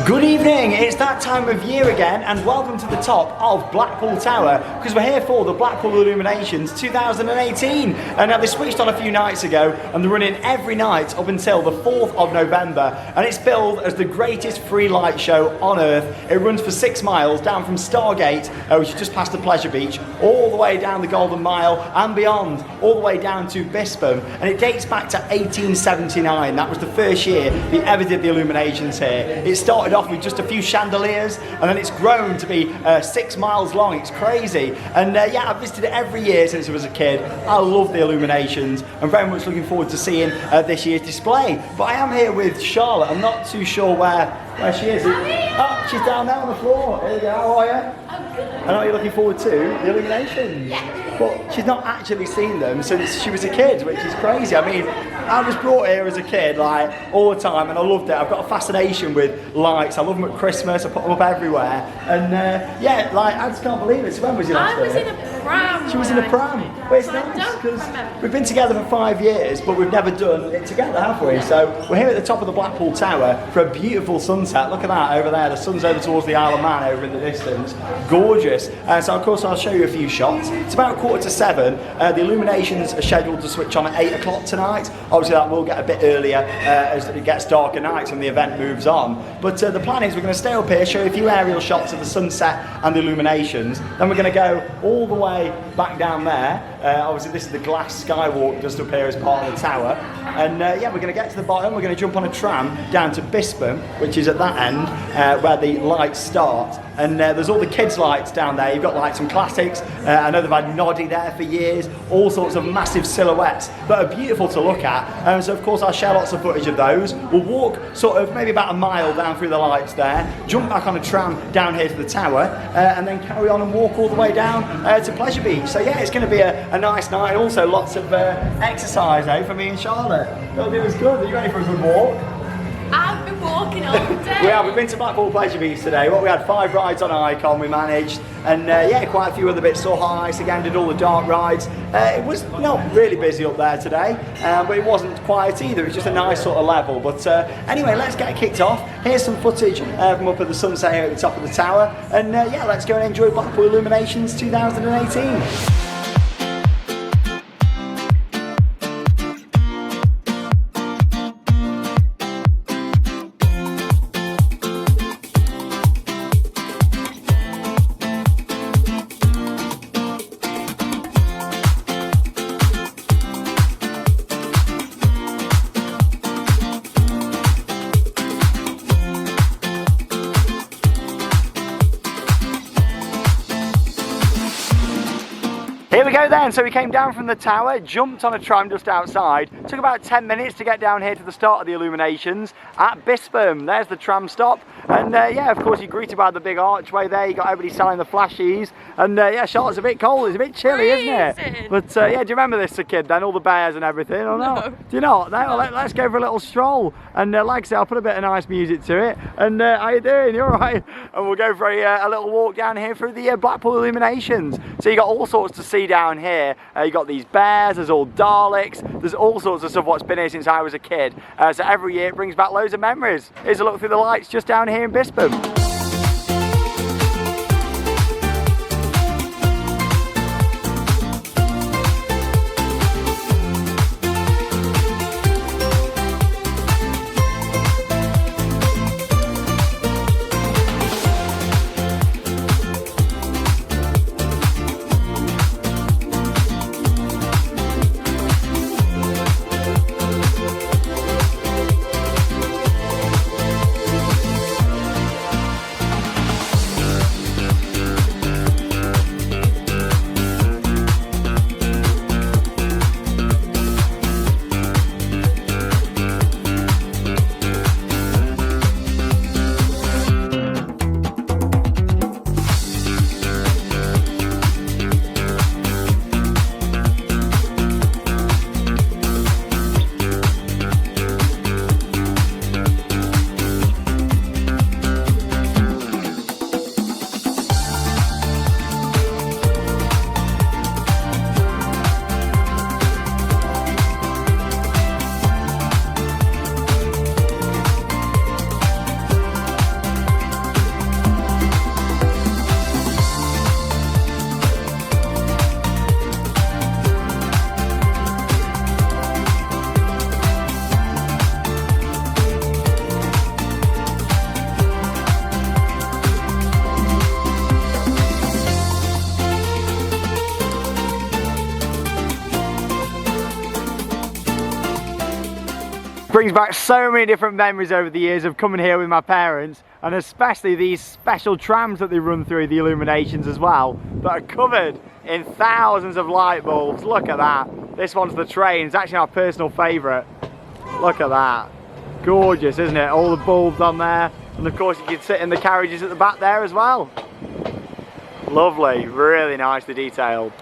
Good evening, it's that time of year again and welcome to the top of Blackpool Tower because we're here for the Blackpool Illuminations 2018 and now they switched on a few nights ago and they're running every night up until the 4th of November and it's billed as the greatest free light show on earth. It runs for 6 miles down from Starr Gate, which is just past the Pleasure Beach, all the way down the Golden Mile and beyond, all the way down to Bispham, and it dates back to 1879. That was the first year they ever did the Illuminations here. It started off with just a few chandeliers and then it's grown to be 6 miles long. It's crazy, and yeah, I've visited it every year since I was a kid. I love the Illuminations. I'm very much looking forward to seeing this year's display, but I am here with Charlotte. I'm not too sure where she is. Oh, she's down there on the floor. Here you go. How are you? I'm good. I know you're looking forward to the Illuminations. Yeah. But she's not actually seen them since she was a kid, which is crazy. I mean, I was brought here as a kid, like, all the time, and I loved it. I've got a fascination with lights. I love them at Christmas. I put them up everywhere. And yeah, like, I just can't believe it. So when was your last I was day? in a pram. She was in a pram. But it's nice because we've been together for 5 years, but we've never done it together, have we? So we're here at the top of the Blackpool Tower for a beautiful sunset. Look at that over there. The sun's over towards the Isle of Man over in the distance. Gorgeous. So of course I'll show you a few shots. It's about 6:45. The Illuminations are scheduled to switch on at 8 o'clock tonight. Obviously that will get a bit earlier as it gets darker nights and the event moves on. But the plan is we're going to stay up here, show you a few aerial shots of the sunset and the Illuminations. Then we're going to go all the way back down there. Obviously this is the glass skywalk just up here as part of the tower. And yeah, we're going to get to the bottom. We're going to jump on a tram down to Bispham, which is at that end where the lights start. And there's all the kids' lights down there. You've got like some classics. I know they've had Noddy there for years. All sorts of massive silhouettes that are beautiful to look at. So of course I'll share lots of footage of those. We'll walk sort of maybe about a mile down through the lights there, jump back on a tram down here to the tower, and then carry on and walk all the way down to Pleasure Beach. So yeah, it's going to be a nice night. Also lots of exercise, for me and Charlotte. It'll do us good. Are you ready for a good walk? I've been walking all day. We've been to Blackpool Pleasure Beach today. We had 5 rides on Icon, we managed, and yeah, quite a few other bits. Saw High Ice again, did all the dark rides. It was not really busy up there today, but it wasn't quiet either. It was just a nice sort of level. But anyway, let's get kicked off. Here's some footage from up at the sunset here at the top of the tower, and yeah, let's go and enjoy Blackpool Illuminations 2018. Here we go then, so we came down from the tower, jumped on a tram just outside, took about 10 minutes to get down here to the start of the Illuminations at Bispham. There's the tram stop, and yeah, of course you're greeted by the big archway there. You got everybody selling the flashies, and yeah, Charlotte's a bit cold, it's a bit chilly, isn't it? But yeah, do you remember this as a kid then, all the bears and everything, or not? No. Do you not? No, well, let's go for a little stroll, and like I said, I'll put a bit of nice music to it, and how you doing? You alright? And we'll go for a little walk down here through the Blackpool Illuminations. So you got all sorts to see down here. You got these bears, there's all Daleks, there's all sorts of stuff what's been here since I was a kid. So every year it brings back loads of memories. Here's a look through the lights just down here in Bispham. Brings back so many different memories over the years of coming here with my parents, and especially these special trams that they run through the Illuminations as well, that are covered in thousands of light bulbs. Look at that. This one's the train. It's actually our personal favourite. Look at that. Gorgeous, isn't it? All the bulbs on there, and of course you can sit in the carriages at the back there as well. Lovely, really nicely detailed.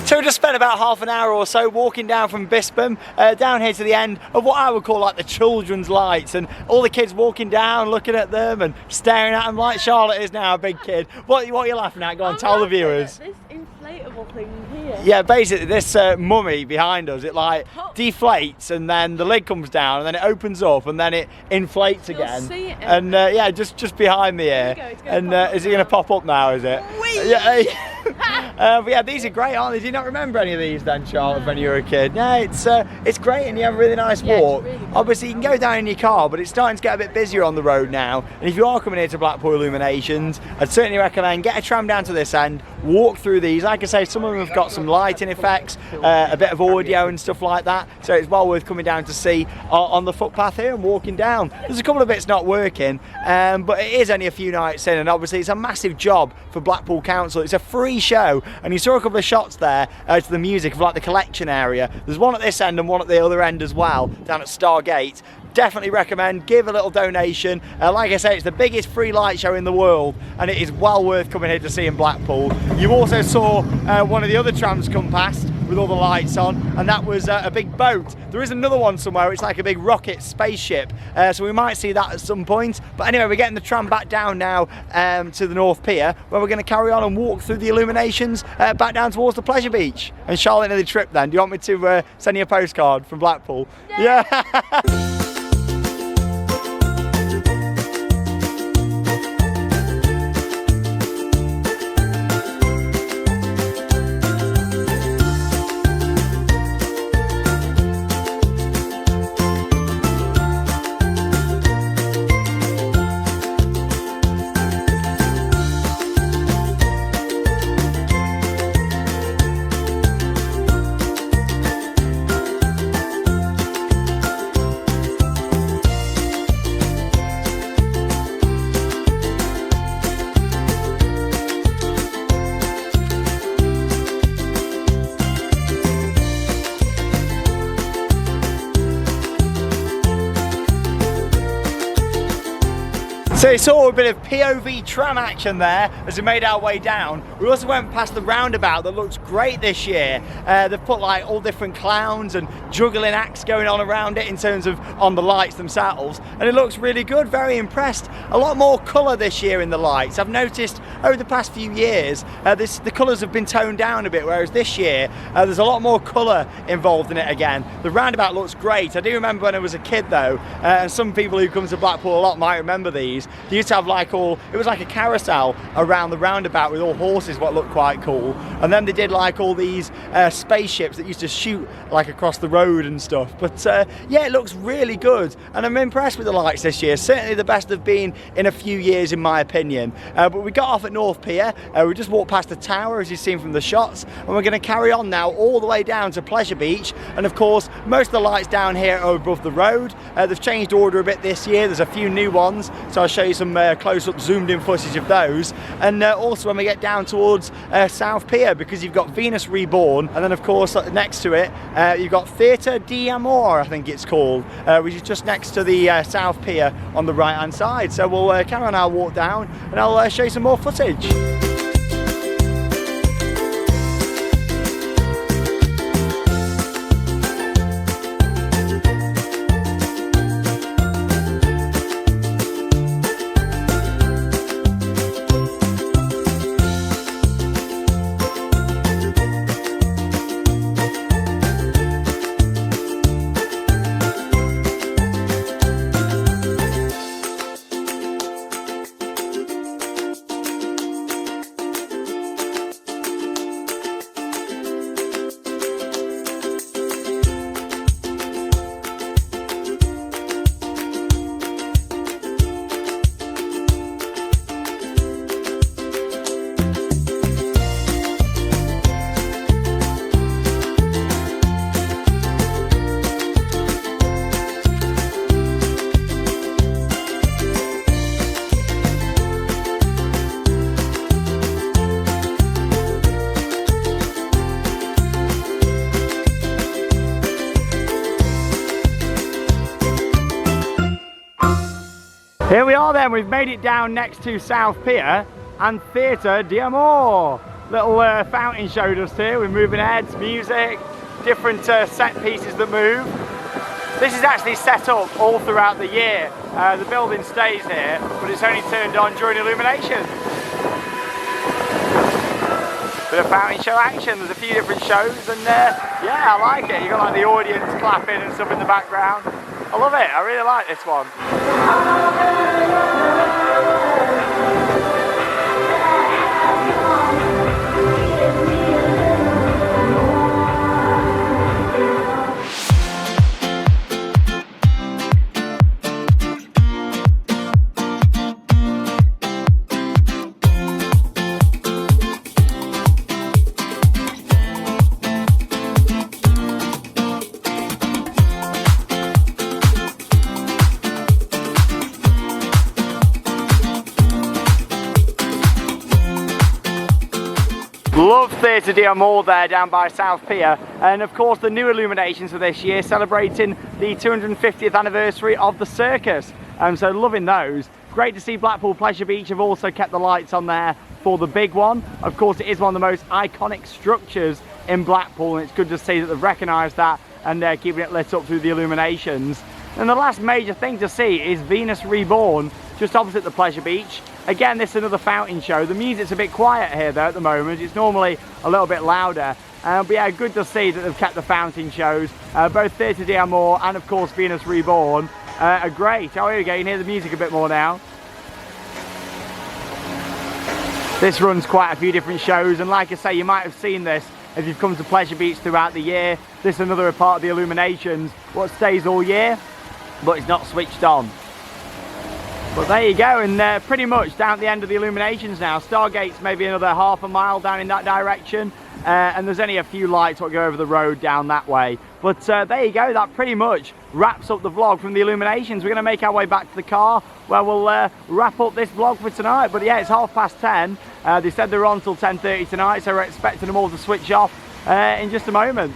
So we just spent about half an hour or so walking down from Bispham down here to the end of what I would call like the children's lights, and all the kids walking down looking at them and staring at them like Charlotte is now a big kid. What are you laughing at? Go on, tell the viewers. This inflatable thing here. Yeah, basically this mummy behind us, it like deflates and then the lid comes down and then it opens up and then it inflates again. See it and yeah, just behind me here. And is it going to pop up now? Is it? Whee! Yeah. But yeah, these are great, aren't they? Do you not remember any of these then, Charlotte, when you were a kid? Yeah, it's great, and you have a really nice walk. Really Obviously, you can go down in your car, but it's starting to get a bit busier on the road now. And if you are coming here to Blackpool Illuminations, I'd certainly recommend get a tram down to this end, walk through these. Like I say, some of them have got some lighting effects, a bit of audio and stuff like that. So it's well worth coming down to see on the footpath here and walking down. There's a couple of bits not working, but it is only a few nights in, and obviously it's a massive job for Blackpool Council. It's a free show, and you saw a couple of shots there to the music of like the collection area. There's one at this end and one at the other end as well, down at Starr Gate. Definitely recommend, give a little donation. Like I say, it's the biggest free light show in the world, and it is well worth coming here to see in Blackpool. You also saw one of the other trams come past, with all the lights on, and that was a big boat. There is another one somewhere, it's like a big rocket spaceship, so we might see that at some point. But anyway, we're getting the tram back down now to the North Pier, where we're going to carry on and walk through the illuminations back down towards the Pleasure Beach. And Charlotte, nearly tripped then. Do you want me to send you a postcard from Blackpool? Yeah. So you saw a bit of POV tram action there as we made our way down. We also went past the roundabout that looks great this year. They've put like all different clowns and juggling acts going on around it in terms of on the lights themselves, and it looks really good. Very impressed. A lot more colour this year in the lights. I've noticed over the past few years the colours have been toned down a bit, whereas this year there's a lot more colour involved in it again. The roundabout looks great. I do remember when I was a kid though, and some people who come to Blackpool a lot might remember these. They used to have like it was like a carousel around the roundabout with all horses, what looked quite cool. And then they did like all these spaceships that used to shoot like across the road and stuff. But yeah, it looks really good, and I'm impressed with the lights this year. Certainly the best they've been in a few years in my opinion. But we got off at North Pier. We just walked past the tower as you've seen from the shots, and we're going to carry on now all the way down to Pleasure Beach. And of course most of the lights down here are above the road. They've changed order a bit this year. There's a few new ones, so I'll show you some close-up zoomed in footage of those. And also when we get down towards South Pier, because you've got Venus Reborn, and then of course next to it you've got Theatre d'Amore, I think it's called, which is just next to the South Pier on the right hand side. So we'll carry on our walk down and I'll show you some more footage. Here we are then, we've made it down next to South Pier and Theatre d'Amore. Little fountain showed us here with moving heads, music, different set pieces that move. This is actually set up all throughout the year. The building stays here, but it's only turned on during illuminations. Bit of fountain show action, there's a few different shows, and yeah, I like it. You've got like the audience clapping and stuff in the background. I love it, I really like this one. Love Theatre d'Amore there down by South Pier, and of course the new illuminations for this year celebrating the 250th anniversary of the circus, so loving those. Great to see Blackpool Pleasure Beach have also kept the lights on there for the big one. Of course it is one of the most iconic structures in Blackpool, and it's good to see that they've recognised that and they're keeping it lit up through the illuminations. And the last major thing to see is Venus Reborn, just opposite the Pleasure Beach. Again, this is another fountain show. The music's a bit quiet here though at the moment. It's normally a little bit louder. But yeah, good to see that they've kept the fountain shows. Both Theatre d'Amour and of course Venus Reborn are great. Oh, here we go, you can hear the music a bit more now. This runs quite a few different shows, and like I say, you might have seen this if you've come to Pleasure Beach throughout the year. This is another part of the illuminations, what stays all year, but it's not switched on. But there you go, and pretty much down at the end of the illuminations now. Starr Gate's maybe another half a mile down in that direction, and there's only a few lights that go over the road down that way. But there you go, that pretty much wraps up the vlog from the illuminations. We're going to make our way back to the car where we'll wrap up this vlog for tonight. But yeah, it's 10:30. They said they're on till 10:30 tonight, so we're expecting them all to switch off in just a moment.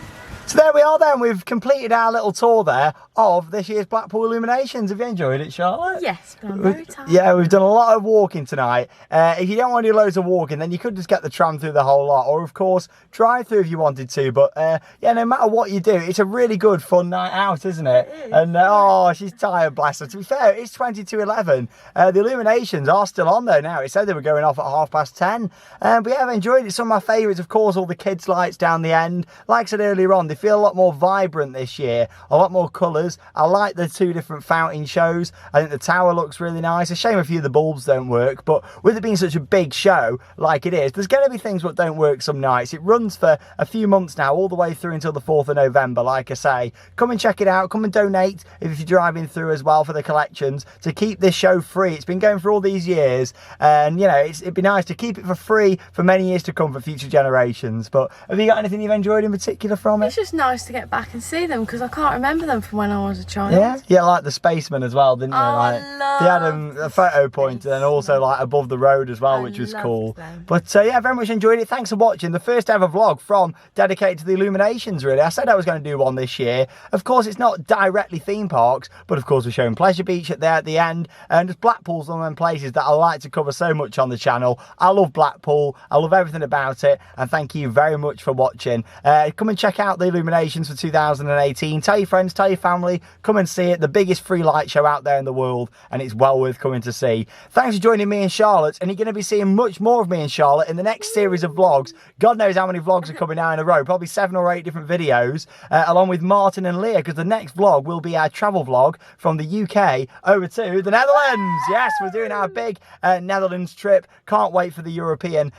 So there we are then, we've completed our little tour there of this year's Blackpool Illuminations. Have you enjoyed it, Charlotte? Yes, but I'm very tired. Yeah, we've done a lot of walking tonight. If you don't want to do loads of walking, then you could just get the tram through the whole lot, or of course drive through if you wanted to. But yeah, no matter what you do, it's a really good fun night out, isn't it? It is, and oh, she's tired, bless her. To be fair, it's 20 to 11. The illuminations are still on though now. It said they were going off at 10:30. But yeah, I've enjoyed it. Some of my favourites, of course, all the kids' lights down the end. Like I said earlier on, they feel a lot more vibrant this year, a lot more colours. I like the two different fountain shows. I think the tower looks really nice. A shame a few of the bulbs don't work, but with it being such a big show like it is, there's going to be things that don't work some nights. It runs for a few months now, all the way through until the 4th of November. Like I say, come and check it out. Come and donate if you're driving through as well for the collections to keep this show free. It's been going for all these years, and you know, it'd be nice to keep it for free for many years to come for future generations. But have you got anything you've enjoyed in particular from it? It's just nice to get back and see them, because I can't remember them from when I was a child. Yeah, like the spaceman as well, didn't you? Oh, Like, I they had a photo point and then also like above the road as well, which was cool. Them. But yeah, very much enjoyed it. Thanks for watching the first ever vlog from dedicated to the illuminations, really. I said I was going to do one this year. Of course, it's not directly theme parks, but of course we're showing Pleasure Beach at the end, and just Blackpool's one of them places that I like to cover so much on the channel. I love Blackpool. I love everything about it, and thank you very much for watching. Come and check out the illuminations for 2018. Tell your friends, tell your family, come and see it. The biggest free light show out there in the world, and it's well worth coming to see. Thanks for joining me and Charlotte, and you're going to be seeing much more of me and Charlotte in the next series of vlogs. God knows how many vlogs are coming now in a row, probably 7 or 8 different videos, along with Martin and Leah, because the next vlog will be our travel vlog from the UK over to the Netherlands. Yes, we're doing our big Netherlands trip. Can't wait for the European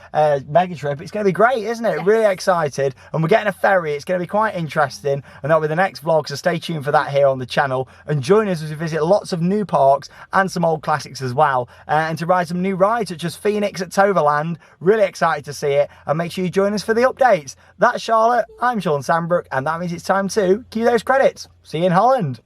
mega trip. It's going to be great, isn't it? Yes. Really excited, and we're getting a ferry. It's going to be quite interesting, and that'll be the next vlog, so stay tuned for that here on the channel, and join us as we visit lots of new parks and some old classics as well, and to ride some new rides such as Phoenix at Toverland. Really excited to see it, and make sure you join us for the updates. That's Charlotte, I'm Sean Sandbrook, and that means it's time to cue those credits. See you in Holland.